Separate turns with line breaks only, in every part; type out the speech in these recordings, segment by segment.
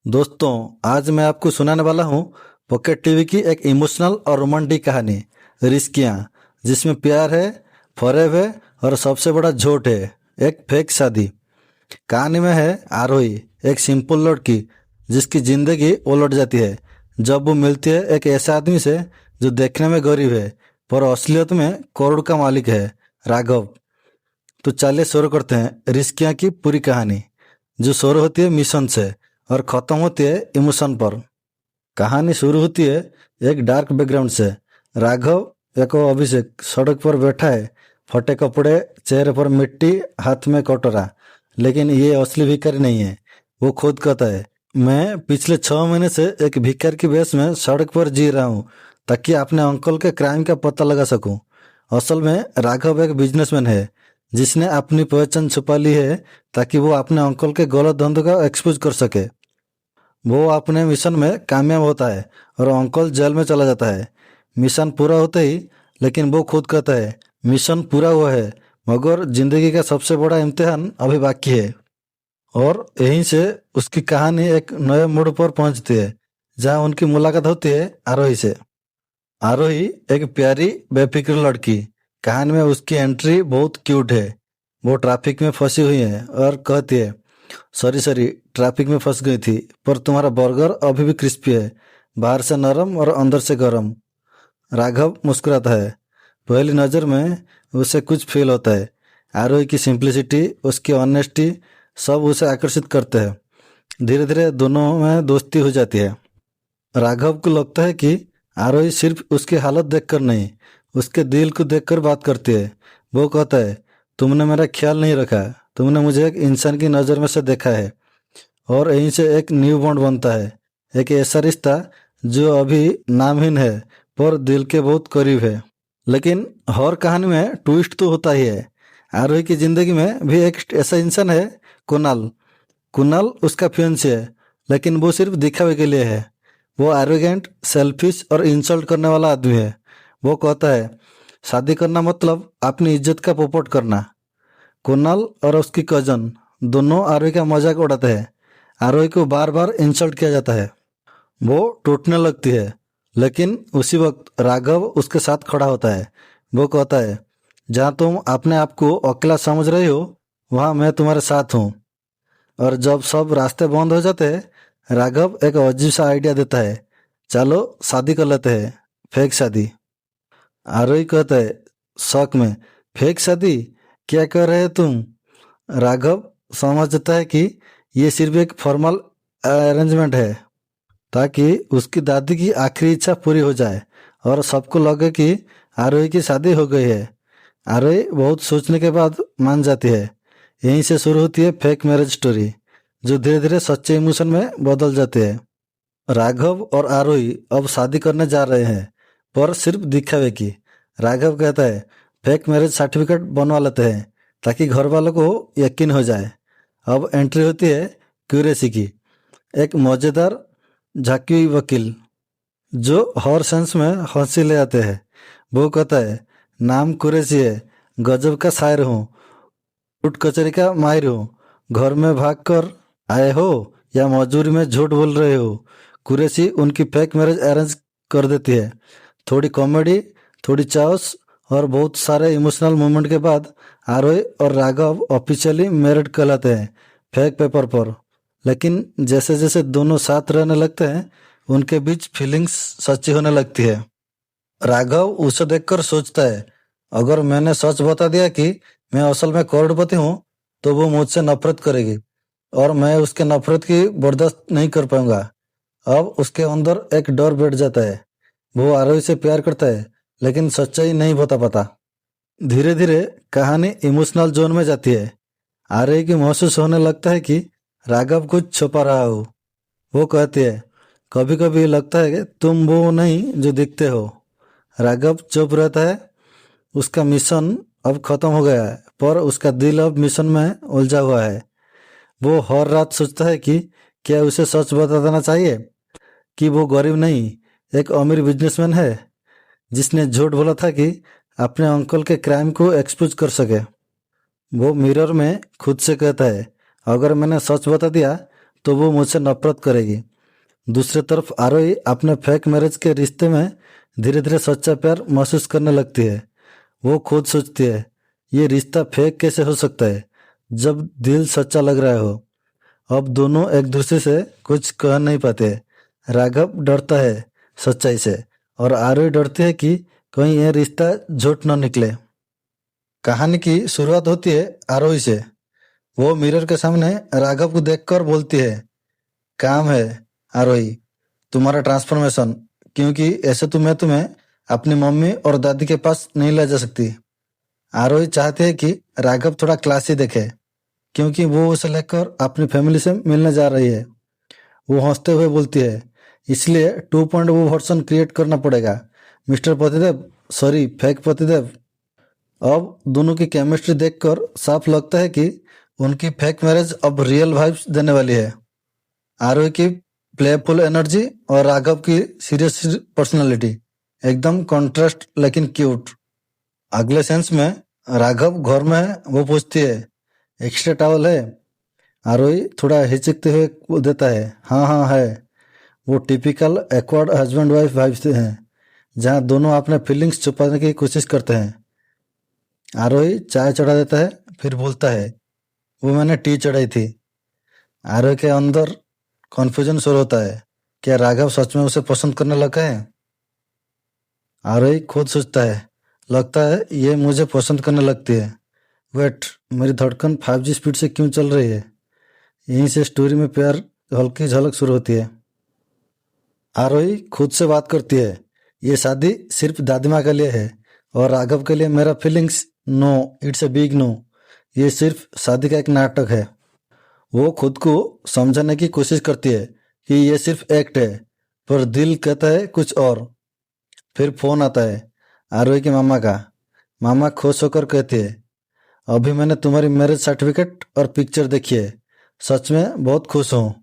दोस्तों, आज मैं आपको सुनाने वाला हूँ पॉकेट टीवी की एक इमोशनल और रोमांटिक कहानी रिस्कियाँ, जिसमें प्यार है, फरेब है और सबसे बड़ा झूठ है, एक फेक शादी। कहानी में है आरोही, एक सिंपल लड़की जिसकी जिंदगी उलट जाती है जब वो मिलती है एक ऐसे आदमी से जो देखने में गरीब है पर असलियत में करोड़ का मालिक है, राघव। तो चलिए शुरू करते हैं रिस्किया की पूरी कहानी, जो शुरू होती है मिशन से और खत्म होती है इमोशन पर। कहानी शुरू होती है एक डार्क बैकग्राउंड से। राघव एक अभिषेक सड़क पर बैठा है, फटे कपड़े, चेहरे पर मिट्टी, हाथ में कटोरा। लेकिन ये असली भिखारी नहीं है। वो खुद कहता है, मैं पिछले 6 महीने से एक भिखारी की वेश में सड़क पर जी रहा हूँ ताकि अपने अंकल के क्राइम का पता लगा सकूं। असल में राघव एक बिजनेसमैन है जिसने अपनी पहचान छुपा ली है ताकि वो अपने अंकल के गलत धंधों का एक्सपोज कर सके। वो अपने मिशन में कामयाब होता है और अंकल जेल में चला जाता है। मिशन पूरा होते ही, लेकिन वो खुद कहता है मिशन पूरा हुआ है मगर जिंदगी का सबसे बड़ा इम्तिहान अभी बाकी है। और यहीं से उसकी कहानी एक नए मोड़ पर पहुंचती है जहां उनकी मुलाकात होती है आरोही से। आरोही एक प्यारी बेफिक्र लड़की। कहानी में उसकी एंट्री बहुत क्यूट है। वो ट्रैफिक में फंसी हुई है और कहती है, सॉरी सॉरी, ट्रैफिक में फंस गई थी, पर तुम्हारा बर्गर अभी भी क्रिस्पी है, बाहर से नरम और अंदर से गर्म। राघव मुस्कुराता है। पहली नज़र में उसे कुछ फील होता है। आरोही की सिंप्लिसिटी, उसकी ऑनेस्टी, सब उसे आकर्षित करते हैं। धीरे धीरे दोनों में दोस्ती हो जाती है। राघव को लगता है कि आरोही सिर्फ उसकी हालत देखकर नहीं, उसके दिल को देखकर बात करती है। वो कहता है, तुमने मेरा ख्याल नहीं रखा, तुमने मुझे एक इंसान की नज़र में से देखा है। और यहीं से एक न्यू बॉन्ड बनता है, एक ऐसा रिश्ता जो अभी नामहीन है पर दिल के बहुत करीब है। लेकिन हर कहानी में ट्विस्ट तो होता ही है। आरोही की जिंदगी में भी एक ऐसा इंसान है, कुणाल। कुणाल उसका फियांसे है, लेकिन वो सिर्फ दिखावे के लिए है। वो एरोगेंट, सेल्फिश और इंसल्ट करने वाला आदमी है। वो कहता है, शादी करना मतलब अपनी इज्जत का पोपट करना। कुणाल और उसकी कजन दोनों आरोही का मजाक उड़ाते हैं। आरोही को बार बार इंसल्ट किया जाता है। वो टूटने लगती है, लेकिन उसी वक्त राघव उसके साथ खड़ा होता है। वो कहता है, जहाँ तुम अपने आप को अकेला समझ रही हो वहाँ मैं तुम्हारे साथ हूँ। और जब सब रास्ते बंद हो जाते हैं, राघव एक अजीब सा आइडिया देता है, चलो शादी कर लेते हैं, फेक शादी। आरोही कहता है शौक में, फेक शादी? क्या कर रहे हो तुम? राघव समझता है कि ये सिर्फ एक फॉर्मल अरेंजमेंट है ताकि उसकी दादी की आखिरी इच्छा पूरी हो जाए और सबको लगे कि आरोही की शादी हो गई है। आरोही बहुत सोचने के बाद मान जाती है। यहीं से शुरू होती है फेक मैरिज स्टोरी, जो धीरे धीरे सच्चे इमोशन में बदल जाते हैं। राघव और आरोही अब शादी करने जा रहे हैं, पर सिर्फ दिखावे की। राघव कहता है, फेक मैरिज सर्टिफिकेट बनवा लेते हैं ताकि घर वालों को यकीन हो जाए। अब एंट्री होती है क्यूरेसी की, एक मज़ेदार झांकी वकील जो हर सेंस में हंसी ले आते हैं। वो कहता है, नाम कुरैशी है, गजब का शायर हूँ, कोर्ट कचहरी का माहिर हूँ, घर में भाग कर आए हो या मजदूरी में झूठ बोल रहे हो। कुरैशी उनकी फेक मैरिज अरेंज कर देती है। थोड़ी कॉमेडी, थोड़ी चाउस और बहुत सारे इमोशनल मोमेंट के बाद आरोही और राघव ऑफिशियली मैरिड कहलाते हैं, फेक पेपर पर। लेकिन जैसे जैसे दोनों साथ रहने लगते हैं, उनके बीच फीलिंग्स सच्ची होने लगती है। राघव उसे देखकर सोचता है, अगर मैंने सच बता दिया कि मैं असल में करोड़पति हूँ तो वो मुझसे नफरत करेगी और मैं उसके नफरत की बर्दाश्त नहीं कर पाऊंगा। अब उसके अंदर एक डर बैठ जाता है। वो आरोही से प्यार करता है, लेकिन सच्चाई नहीं बता पाता। धीरे धीरे कहानी इमोशनल जोन में जाती है। आरोही की महसूस होने लगता है कि राघव कुछ छुपा रहा हो। वो कहती है, कभी कभी लगता है कि तुम वो नहीं जो दिखते हो। राघव चुप रहता है। उसका मिशन अब खत्म हो गया है, पर उसका दिल अब मिशन में उलझा हुआ है। वो हर रात सोचता है कि क्या उसे सच बता देना चाहिए कि वो गरीब नहीं, एक अमीर बिजनेसमैन है जिसने झूठ बोला था कि अपने अंकल के क्राइम को एक्सपोज कर सके। वो मिरर में खुद से कहता है, अगर मैंने सच बता दिया तो वो मुझसे नफरत करेगी। दूसरी तरफ आरोही अपने फेक मैरिज के रिश्ते में धीरे धीरे सच्चा प्यार महसूस करने लगती है। वो खुद सोचती है, ये रिश्ता फेक कैसे हो सकता है जब दिल सच्चा लग रहा हो। अब दोनों एक दूसरे से कुछ कह नहीं पाते। राघव डरता है सच्चाई से और आरोही डरती है कि कहीं यह रिश्ता झूठ न निकले। कहानी की शुरुआत होती है आरोही से। वो मिरर के सामने राघव को देखकर बोलती है, काम है आरोही तुम्हारा ट्रांसफॉर्मेशन, क्योंकि ऐसे तो मैं तुम्हें अपनी मम्मी और दादी के पास नहीं ले जा सकती। आरोही चाहती है कि राघव थोड़ा क्लासी दिखे, क्योंकि वो उसे लेकर अपनी फैमिली से मिलने जा रही है। वो हंसते हुए बोलती है, इसलिए 2.0 वर्जन क्रिएट करना पड़ेगा मिस्टर पतिदेव, सॉरी फेक पतिदेव। अब दोनों की केमिस्ट्री देखकर साफ लगता है कि उनकी फेक मैरिज अब रियल वाइब्स देने वाली है। आरोही की प्लेफुल एनर्जी और राघव की सीरियस पर्सनालिटी, एकदम कॉन्ट्रास्ट लेकिन क्यूट। अगले सेंस में राघव घर में है, वो पूछती है, एक्स्ट्रा टॉवल है? आरोही थोड़ा हिचकते हुए देता है, हाँ हाँ है। वो typical acquired husband wife vibes हैं, जहाँ दोनों अपने फीलिंग्स छुपाने की कोशिश करते हैं। आरोही चाय चढ़ा देता है, फिर बोलता है, वो मैंने टी चढ़ाई थी। आरोही के अंदर कॉन्फ्यूजन शुरू होता है, क्या राघव सच में उसे पसंद करने लगा है? आरोही खुद सोचता है, लगता है ये मुझे पसंद करने लगती है। वेट, मेरी धड़कन 5G स्पीड से क्यों चल रही है? यहीं से स्टोरी में प्यार हल्की झलक शुरू होती है। आरोही खुद से बात करती है, ये शादी सिर्फ दादी माँ के लिए है और राघव के लिए मेरा feelings no, it's a big no. ये सिर्फ शादी का एक नाटक है। वो खुद को समझाने की कोशिश करती है कि ये सिर्फ एक्ट है, पर दिल कहता है कुछ और। फिर फोन आता है आरोही के मामा का। मामा खुश होकर कहते हैं, अभी मैंने तुम्हारी मैरिज सर्टिफिकेट और पिक्चर देखी है, सच में बहुत खुश हूँ।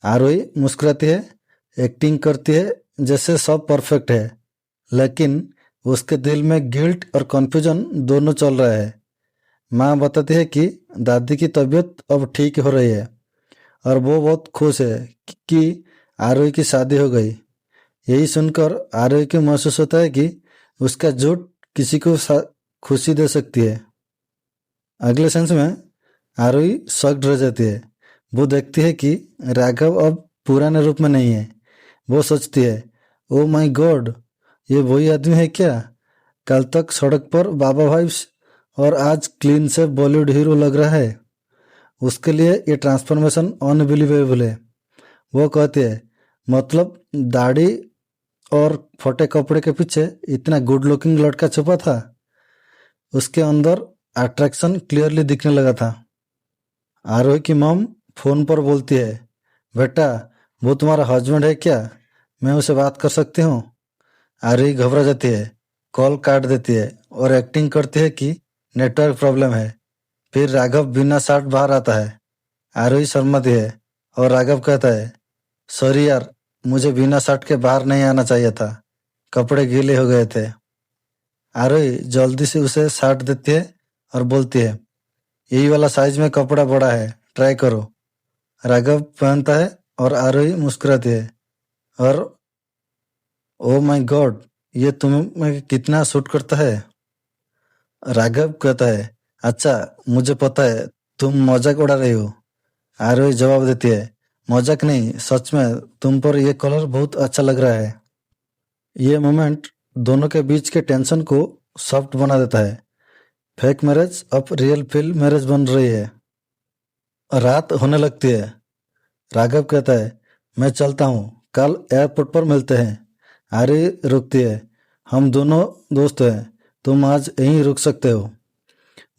आरोही मुस्कुराती है, एक्टिंग करती है जैसे सब परफेक्ट है, लेकिन उसके दिल में गिल्ट और कन्फ्यूजन दोनों चल रहा है। माँ बताती है कि दादी की तबीयत अब ठीक हो रही है और वो बहुत खुश है कि आरोही की शादी हो गई। यही सुनकर आरोही को महसूस होता है कि उसका झूठ किसी को खुशी दे सकती है। अगले सेंस में आरोही शॉक्ड रह जाती है। वो देखती है कि राघव अब पुराने रूप में नहीं है। वो सोचती है, ओ माय गॉड, ये वही आदमी है क्या? कल तक सड़क पर बाबा वाइब्स और आज क्लीन से बॉलीवुड हीरो लग रहा है। उसके लिए ये ट्रांसफॉर्मेशन अनबिलीवेबल है। वो कहती है, मतलब दाढ़ी और फटे कपड़े के पीछे इतना गुड लुकिंग लड़का छुपा था? उसके अंदर अट्रैक्शन क्लियरली दिखने लगा था। आरोही की मॉम फोन पर बोलती है, बेटा वो तुम्हारा हस्बैंड है क्या? मैं उसे बात कर सकती हूँ? आरोही घबरा जाती है, कॉल काट देती है और एक्टिंग करती है कि नेटवर्क प्रॉब्लम है। फिर राघव बिना शर्ट बाहर आता है। आरोही शर्माती है और राघव कहता है, सॉरी यार, मुझे बिना शर्ट के बाहर नहीं आना चाहिए था, कपड़े गीले हो गए थे। आरोही जल्दी से उसे शर्ट देती है और बोलती है, यही वाला साइज में कपड़ा बड़ा है, ट्राई करो। राघव पहनता है और आरोही मुस्कुराती है और ओ माय गॉड, ये तुम्हें कितना सूट करता है? राघव कहता है, अच्छा मुझे पता है तुम मजाक उड़ा रही हो। आरोही जवाब देती है, मजाक नहीं, सच में तुम पर यह कलर बहुत अच्छा लग रहा है। ये मोमेंट दोनों के बीच के टेंशन को सॉफ्ट बना देता है। फेक मैरिज अब रियल फील मैरिज बन रही है। रात होने लगती है। राघव कहता है, मैं चलता हूँ, कल एयरपोर्ट पर मिलते हैं। आरी रुकती है, हम दोनों दोस्त हैं, तुम आज यहीं रुक सकते हो।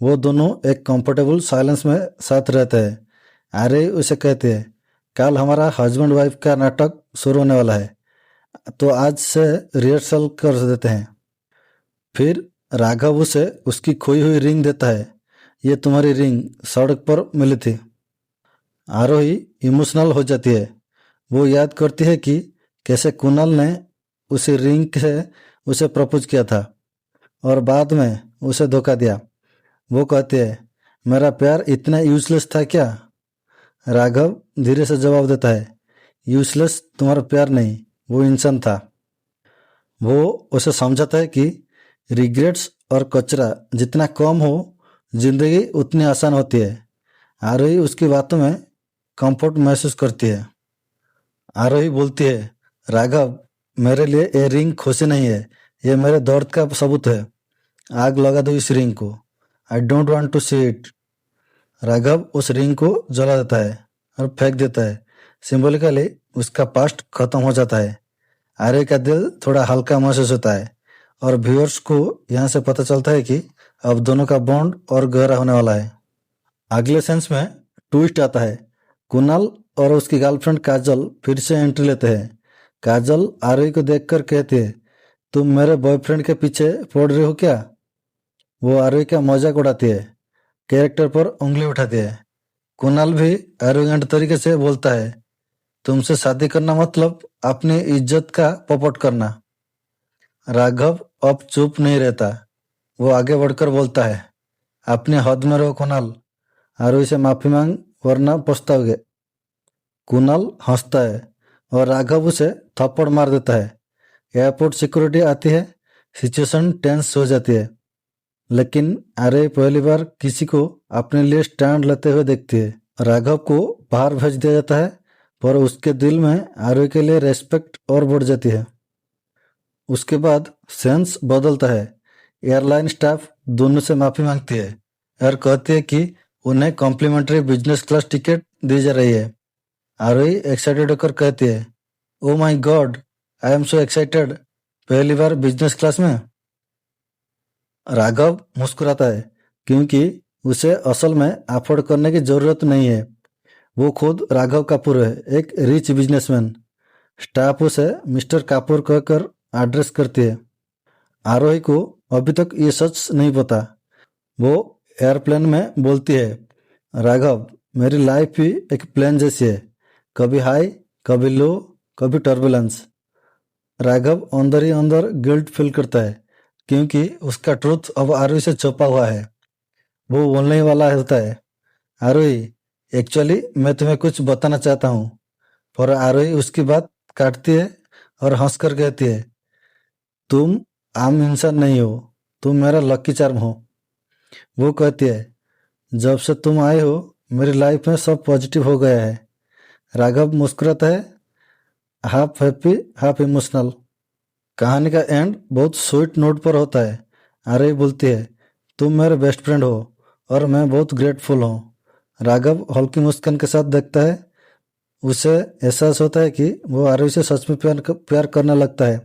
वो दोनों एक कंफर्टेबल साइलेंस में साथ रहते हैं। आर्य उसे कहते हैं, कल हमारा हस्बैंड वाइफ का नाटक शुरू होने वाला है, तो आज से रिहर्सल कर देते हैं। फिर राघव उसे उसकी खोई हुई रिंग देता है, ये तुम्हारी रिंग सड़क पर मिली थी। आरोही इमोशनल हो जाती है। वो याद करती है कि कैसे कुणाल ने उसी रिंग से उसे प्रपोज किया था और बाद में उसे धोखा दिया। वो कहती है, मेरा प्यार इतना यूजलेस था क्या? राघव धीरे से जवाब देता है, यूजलेस तुम्हारा प्यार नहीं, वो इंसान था। वो उसे समझाता है कि रिग्रेट्स और कचरा जितना कम हो जिंदगी उतनी आसान होती है। आरोही उसकी बातों में कंफर्ट महसूस करती है। आरोही बोलती है, राघव, मेरे लिए ये रिंग खुशी नहीं है, ये मेरे दर्द का सबूत है। आग लगा दो इस रिंग को। I don't want to see it. Raghav उस रिंग को जला देता है और फेंक देता है। सिंबॉलिकली उसका पास्ट खत्म हो जाता है। आर्य का दिल थोड़ा हल्का महसूस होता है और व्यूअर्स को यहाँ से पता चलता है कि अब दोनों का बॉन्ड और गहरा होने वाला है। अगले सेंस में ट्विस्ट आता है। कुणाल और उसकी गर्लफ्रेंड काजल फिर से एंट्री लेते हैं। काजल आरोही को देखकर कहती है, तुम मेरे बॉयफ्रेंड के पीछे पड़ रहे हो क्या? वो आरोही का मजाक उड़ाती है, कैरेक्टर पर उंगली उठाती है। कुणाल भी एरोगेंट तरीके से बोलता है, तुमसे शादी करना मतलब अपनी इज्जत का पोपट करना। राघव अब चुप नहीं रहता। वो आगे बढ़कर बोलता है, अपने हद में रहो कुणाल, आरोही से माफी मांग वरना पछताओगे। कुणाल हंसता है और राघव उसे थप्पड़ मार देता है। एयरपोर्ट सिक्योरिटी आती है। सिचुएशन टेंस हो जाती है, लेकिन आर्य पहली बार किसी को अपने लिए स्टैंड लेते हुए देखती है। राघव को बाहर भेज दिया जाता है, पर उसके दिल में आर्य के लिए रेस्पेक्ट और बढ़ जाती है। उसके बाद सेंस बदलता है। एयरलाइन स्टाफ दोनों से माफी मांगती है और कहती है कि उन्हें कॉम्प्लीमेंट्री बिजनेस क्लास टिकट दी जा रही है। आरोही एक्साइटेड होकर कहती है, oh my God, I am so excited, पहली बार बिजनेस क्लास में। राघव मुस्कुराता है क्योंकि उसे असल में अफोर्ड करने की जरूरत नहीं है। वो खुद राघव कपूर है, एक रिच बिजनेसमैन। स्टाफ उसे मिस्टर कपूर कहकर एड्रेस करती है। आरोही को अभी तक ये सच नहीं पता। वो एयरप्लेन में बोलती है, राघव, मेरी लाइफ भी एक प्लेन जैसी है, कभी हाई, कभी लो, कभी टर्बुलेंस। राघव अंदर ही अंदर गिल्ट फील करता है क्योंकि उसका ट्रूथ अब आरोही से छुपा हुआ है। वो बोलने ही वाला होता है, आरोही, एक्चुअली मैं तुम्हें कुछ बताना चाहता हूँ। पर आरोही उसकी बात काटती है और हंसकर कहती है, तुम आम इंसान नहीं हो, तुम मेरा लकी चार्म हो। वो कहती है, जब से तुम आए हो मेरी लाइफ में सब पॉजिटिव हो गया है। राघव मुस्कुराता है, हाफ हैप्पी हाफ इमोशनल। कहानी का एंड बहुत स्वीट नोट पर होता है। आरही बोलती है, तुम मेरे बेस्ट फ्रेंड हो और मैं बहुत ग्रेटफुल हूँ। राघव हल्की मुस्कान के साथ देखता है। उसे एहसास होता है कि वो आरही से सच में प्यार करने लगता है।